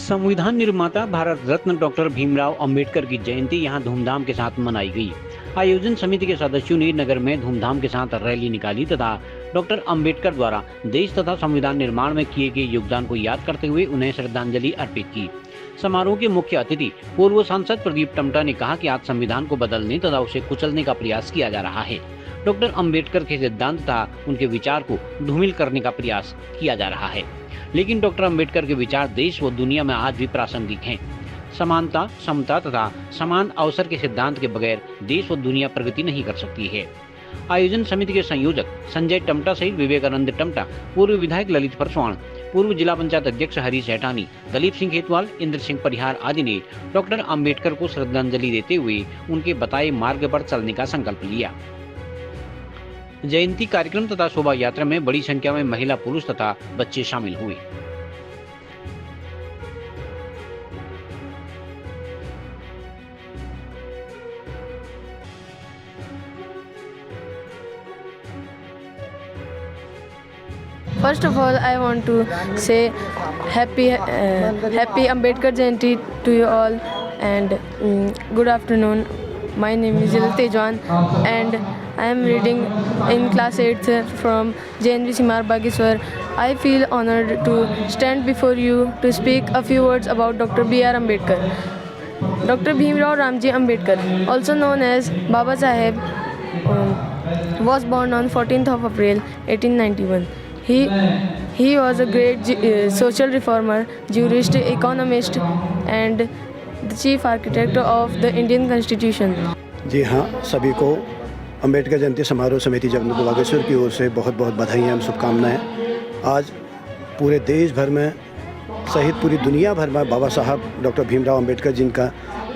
संविधान निर्माता भारत रत्न डॉक्टर भीमराव अंबेडकर की जयंती यहां धूमधाम के साथ मनाई गई। आयोजन समिति के सदस्यों ने नगर में धूमधाम के साथ रैली निकाली तथा डॉक्टर अंबेडकर द्वारा देश तथा संविधान निर्माण में किए गए योगदान को याद करते हुए उन्हें श्रद्धांजलि अर्पित की। समारोह के मुख्य अतिथि पूर्व सांसद प्रदीप टमटा ने कहा कि आज संविधान को बदलने तथा उसे कुचलने का प्रयास किया जा रहा है। डॉक्टर अंबेडकर के सिद्धांत तथा उनके विचार को धूमिल करने का प्रयास किया जा रहा है, लेकिन डॉक्टर अंबेडकर के विचार देश व दुनिया में आज भी प्रासंगिक हैं। समानता, समता तथा समान अवसर के सिद्धांत के बगैर देश व दुनिया प्रगति नहीं कर सकती है। आयोजन समिति के संयोजक संजय टमटा सहित विवेकानंद टमटा, पूर्व विधायक ललित परसवाण, पूर्व जिला पंचायत अध्यक्ष हरीश हैठानी, दलीप सिंह खेतवाल, इंद्र सिंह परिहार आदि ने डॉक्टर अंबेडकर को श्रद्धांजलि देते हुए उनके बताए मार्ग पर चलने का संकल्प लिया। जयंती कार्यक्रम तथा शोभा यात्रा में बड़ी संख्या में महिला, पुरुष तथा बच्चे शामिल हुए। First of all, I want to say happy Ambedkar Jayanti to you all, and good afternoon. My name is Jil Tejwan and I am reading in class 8th from JNV Simar Bageshwar. I feel honored to stand before you to speak a few words about Dr. B.R. Ambedkar. Dr. Bhimrao Ramji Ambedkar, also known as Baba Saheb, was born on 14th of April 1891. He was a great social reformer, jurist, economist and the chief architect of the Indian Constitution. जी हाँ, सभी को अंबेडकर जयंती समारोह समिति जगन्नाथ बागेश्वर की ओर से बहुत बहुत बधाइयाँ एवं शुभकामनाएँ। आज पूरे देश भर में सहित पूरी दुनिया भर में बाबा साहब डॉक्टर भीमराव अंबेडकर जिनका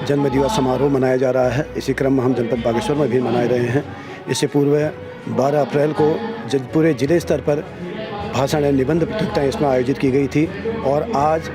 जन्म दिवस समारोह मनाया जा रहा है। इसी क्रम में हम जनपद बागेश्वर में भी मनाए रहे हैं। इससे पूर्व 12 अप्रैल को पूरे जिले स्तर पर भाषण एवं निबंध प्रतियोगिताएँ इसमें आयोजित की गई थी और आज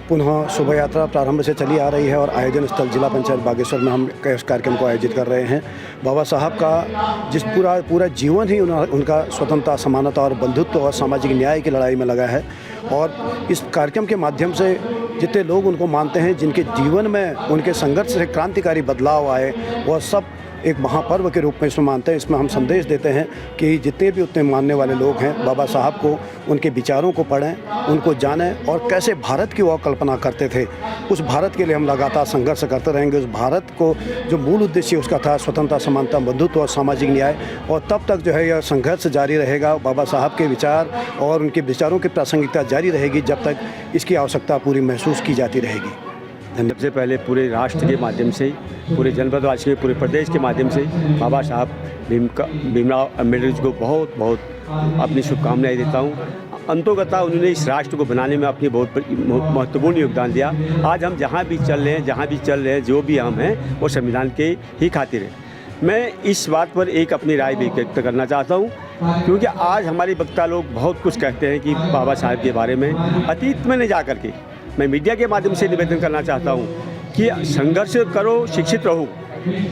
पुनः शोभा यात्रा प्रारंभ से चली आ रही है और आयोजन स्थल जिला पंचायत बागेश्वर में हम इस कार्यक्रम को आयोजित कर रहे हैं। बाबा साहब का जिस पूरा जीवन ही उनका स्वतंत्रता, समानता और बंधुत्व और सामाजिक न्याय की लड़ाई में लगा है और इस कार्यक्रम के माध्यम से जितने लोग उनको मानते हैं, जिनके जीवन में उनके संघर्ष से क्रांतिकारी बदलाव आए, वह सब एक महापर्व के रूप में इसमें मानते हैं। इसमें हम संदेश देते हैं कि जितने भी उतने मानने वाले लोग हैं, बाबा साहब को, उनके विचारों को पढ़ें, उनको जानें और कैसे भारत की वो कल्पना करते थे, उस भारत के लिए हम लगातार संघर्ष करते रहेंगे। उस भारत को जो मूल उद्देश्य उसका था स्वतंत्रता, समानता, बंधुत्व और सामाजिक न्याय, और तब तक जो है यह संघर्ष जारी रहेगा। बाबा साहब के विचार और उनके विचारों की प्रासंगिकता जारी रहेगी जब तक इसकी आवश्यकता पूरी महसूस की जाती रहेगी। सबसे पहले पूरे राष्ट्र के माध्यम से, पूरे जनपदवासी के, पूरे प्रदेश के माध्यम से बाबा साहब भीमराव अम्बेडकर जी को बहुत बहुत अपनी शुभकामनाएं देता हूं। अंतोगता उन्होंने इस राष्ट्र को बनाने में अपनी बहुत महत्वपूर्ण योगदान दिया। आज हम जहां भी चल रहे हैं, जो भी हम हैं, वो संविधान के ही खातिर हैं। मैं इस बात पर एक अपनी राय भी व्यक्त करना चाहता हूँ, क्योंकि आज हमारे वक्ता लोग बहुत कुछ कहते हैं कि बाबा साहब के बारे में। अतीत में नहीं जा करके मैं मीडिया के माध्यम से निवेदन करना चाहता हूँ कि संघर्ष करो, शिक्षित रहो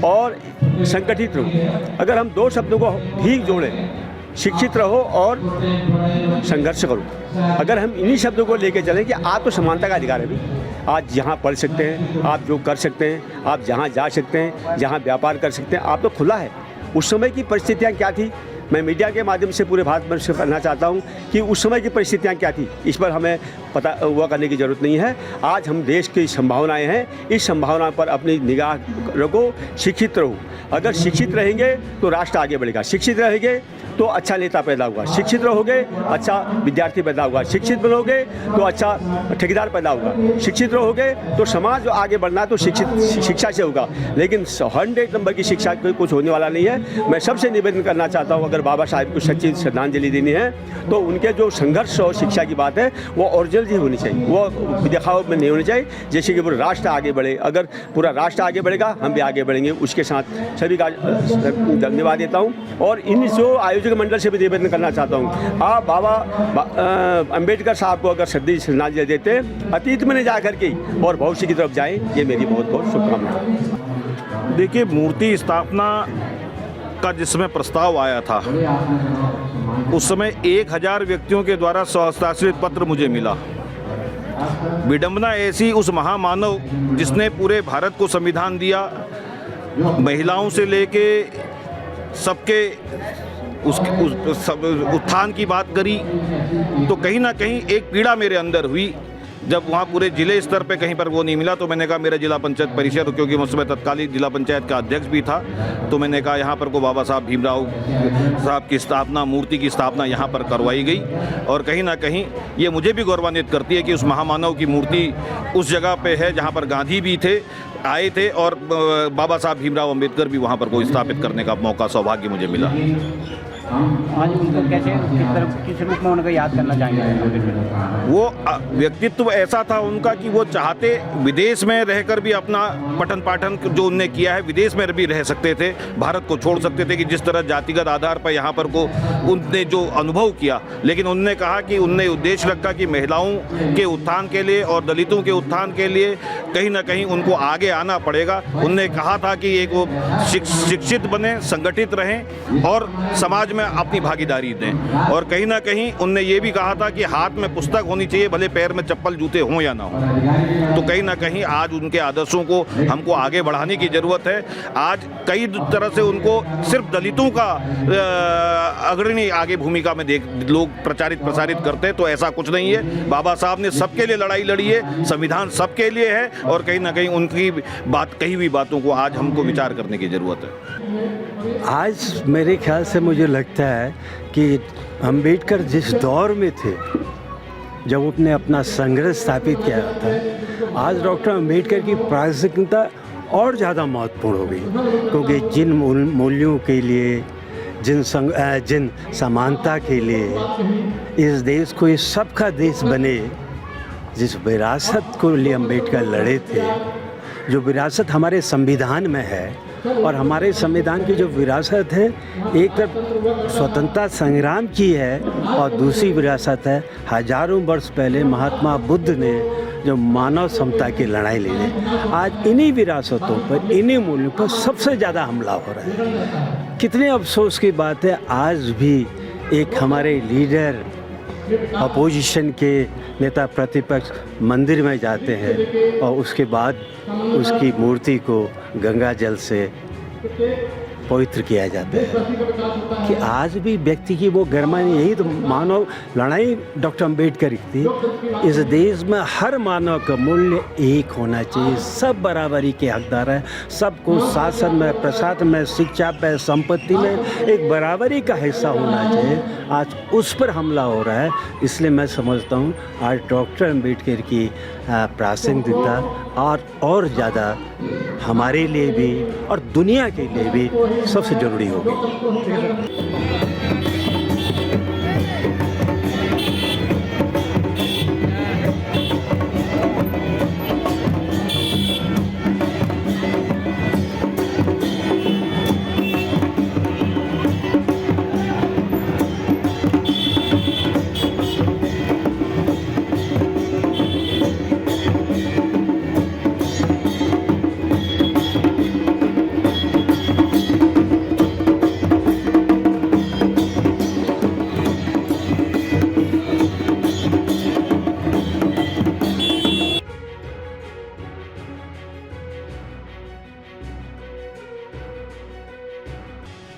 और संगठित रहो। अगर हम दो शब्दों को ठीक जोड़ें, शिक्षित रहो और संघर्ष करो, अगर हम इन्हीं शब्दों को लेकर चलें कि आप तो समानता का अधिकार है भी, आज जहाँ पढ़ सकते हैं, आप जो कर सकते हैं, आप जहाँ जा सकते हैं, जहाँ व्यापार कर सकते हैं, आप तो खुला है। उस समय की परिस्थितियाँ क्या थी, मैं मीडिया के माध्यम से पूरे भारत वर्ष से करना चाहता हूं कि उस समय की परिस्थितियां क्या थी, इस पर हमें पता हुआ करने की ज़रूरत नहीं है। आज हम देश की संभावनाएं हैं, इस संभावना पर अपनी निगाह रखो, शिक्षित रहो। अगर शिक्षित रहेंगे तो राष्ट्र आगे बढ़ेगा, शिक्षित रहेंगे तो अच्छा नेता पैदा होगा, शिक्षित रहोगे अच्छा विद्यार्थी पैदा होगा, शिक्षित बनोगे तो अच्छा ठेकेदार पैदा होगा, शिक्षित रहोगे तो समाज आगे बढ़ना तो शिक्षा से होगा। लेकिन 100 नंबर की शिक्षा कोई कुछ होने वाला नहीं है। मैं सबसे निवेदन करना चाहता हूँ, अगर बाबा साहब को सच्ची श्रद्धांजलि देनी है तो उनके जो संघर्ष और शिक्षा की बात है वो ओरिजिनल ही होनी चाहिए, वो दिखाव में नहीं होनी चाहिए। जैसे कि पूरा राष्ट्र आगे बढ़े, अगर पूरा राष्ट्र आगे बढ़ेगा हम भी आगे बढ़ेंगे। उसके साथ सभी का धन्यवाद देता हूँ और इन जो आयोजक मंडल से भी निवेदन करना चाहता हूँ, आप बाबा अंबेडकर साहब को अगर श्रद्धांजलि देते अतीत में नहीं जा करके और भविष्य की तरफ जाएं, ये मेरी बहुत बहुत शुभकामनाएं। देखिए, मूर्ति स्थापना का जिसमें प्रस्ताव आया था उस समय 1000 व्यक्तियों के द्वारा सहस्त्राक्षरित पत्र मुझे मिला विडंबना ऐसी उस महामानव जिसने पूरे भारत को संविधान दिया, महिलाओं से लेके सबके उत्थान की बात करी, तो कहीं ना कहीं एक पीड़ा मेरे अंदर हुई। जब वहाँ पूरे जिले स्तर पे कहीं पर वो नहीं मिला तो मैंने कहा मेरा जिला पंचायत परिषद, क्योंकि मैं उस समय तत्कालीन जिला पंचायत का अध्यक्ष भी था, तो मैंने कहा यहाँ पर को बाबा साहब भीमराव साहब की स्थापना, मूर्ति की स्थापना यहाँ पर करवाई गई। और कहीं ना कहीं ये मुझे भी गौरवान्वित करती है कि उस महामानव की मूर्ति उस जगह पे है जहाँ पर गांधी भी आए थे और बाबा साहब भीमराव अम्बेडकर भी वहाँ पर को स्थापित करने का मौका, सौभाग्य मुझे मिला। आज उनको कैसे, किस रूप में उनको याद करना चाहेंगे? वो व्यक्तित्व ऐसा था उनका कि वो चाहते विदेश में रहकर भी अपना पठन पाठन जो उनने किया है, विदेश में भी रह सकते थे, भारत को छोड़ सकते थे, कि जिस तरह जातिगत आधार पर यहाँ पर को उनने जो अनुभव किया, लेकिन उनने कहा कि उनने उद्देश्य रखा कि महिलाओं के उत्थान के लिए और दलितों के उत्थान के लिए कहीं ना कहीं उनको आगे आना पड़ेगा। उनने कहा था कि एक वो शिक्षित बने, संगठित रहें और समाज में अपनी भागीदारी दें। और कहीं ना कहीं उनने ये भी कहा था कि हाथ में पुस्तक होनी चाहिए, भले पैर में चप्पल जूते हों या ना हो। तो कहीं ना कहीं आज उनके आदर्शों को हमको आगे बढ़ाने की ज़रूरत है। आज कई तरह से उनको सिर्फ दलितों का अग्रणी आगे भूमिका में लोग प्रसारित करते हैं, तो ऐसा कुछ नहीं है। बाबा साहब ने सबके लिए लड़ाई लड़ी है, संविधान सबके लिए है, और कहीं ना कहीं उनकी बात, कही हुई बातों को आज हमको विचार करने की ज़रूरत है। आज मेरे ख्याल से मुझे लगता है कि अंबेडकर जिस दौर में थे जब उसने अपना संघर्ष स्थापित किया था, आज डॉक्टर अंबेडकर की प्रासंगिकता और ज़्यादा महत्वपूर्ण हो गई, क्योंकि जिन मूल्यों के लिए, जिन समानता के लिए इस देश को इस सबका देश बने, जिस विरासत को लिए अंबेडकर लड़े थे, जो विरासत हमारे संविधान में है, और हमारे संविधान की जो विरासत है, एक तरफ स्वतंत्रता संग्राम की है और दूसरी विरासत है हजारों वर्ष पहले महात्मा बुद्ध ने जो मानव समता की लड़ाई लड़ी। आज इन्हीं विरासतों पर, इन्हीं मूल्यों पर सबसे ज़्यादा हमला हो रहा है। कितने अफसोस की बात है, आज भी एक हमारे लीडर अपोजिशन के नेता प्रतिपक्ष मंदिर में जाते हैं और उसके बाद उसकी मूर्ति को गंगा जल से पवित्र किया जाता है। कि आज भी व्यक्ति की वो गरिमा नहीं, यही तो मानव लड़ाई डॉक्टर अंबेडकर की थी। इस देश में हर मानव का मूल्य एक होना चाहिए, सब बराबरी के हकदार हैं, सबको शासन में, प्रशासन में, शिक्षा पे, संपत्ति में एक बराबरी का हिस्सा होना चाहिए। आज उस पर हमला हो रहा है, इसलिए मैं समझता हूँ आज डॉक्टर अंबेडकर की प्रासंगिकता और ज़्यादा हमारे लिए भी और दुनिया के लिए भी सबसे ज़रूरी होगी।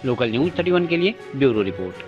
लोकल न्यूज़ 31 के लिए ब्यूरो रिपोर्ट।